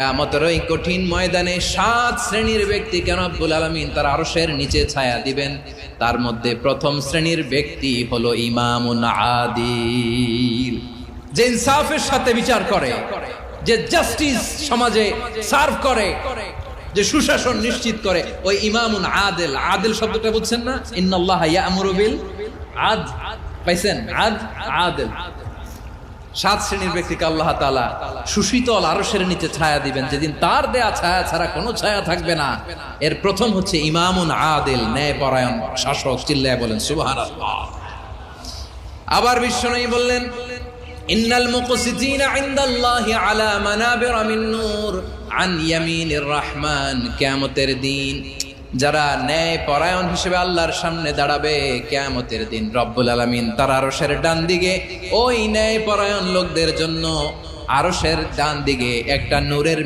কিয়ামতের ওই কঠিন ময়দানে 7 শ্রেণীর ব্যক্তিকে রব্বুল আলামিন তার আরশের নিচে ছায়া দিবেন। তার মধ্যে প্রথম শ্রেণীর ব্যক্তি হলো ইমামুন আদিল, যে ইনসাফের সাথে বিচার করে, যে জাস্টিস সমাজে সার্ভ করে, যে সুশাসন নিশ্চিত করে, ওই ইমামুন আদিল। আদিল শব্দটা বুঝছেন না? ইন্নাল্লাহা ইয়া'মুরু বিল আদল, পাইছেন? আদিল। 7 শ্রেণীর ব্যক্তিকে আল্লাহ তাআলা সুশীতল আরশের নিচে ছায়া দিবেন, যেদিন তার দেয়া ছায়া ছাড়া কোনো ছায়া থাকবে না। এর প্রথম হচ্ছে ইমামুন আদিল, ন্যায়পরায়ণ শাসক। চিল্লায় বলেন সুবহানাল্লাহ। আবার বিশ্বনবী বললেন, ইন্নাল মুকসিতিনা ইনদাল্লাহি আলা মানাবিরা মিন নূর আন ইয়ামিনির রহমান। কিয়ামতের দিন যারা ন্যায় পরায়ণ হিসেবে আল্লাহর সামনে দাঁড়াবে, কিয়ামতের দিন রব্বুল আলামিন তার আরশের ডান দিকে ওই ন্যায় পরায়ণ লোকদের জন্য আরশের ডান দিকে একটা নূরের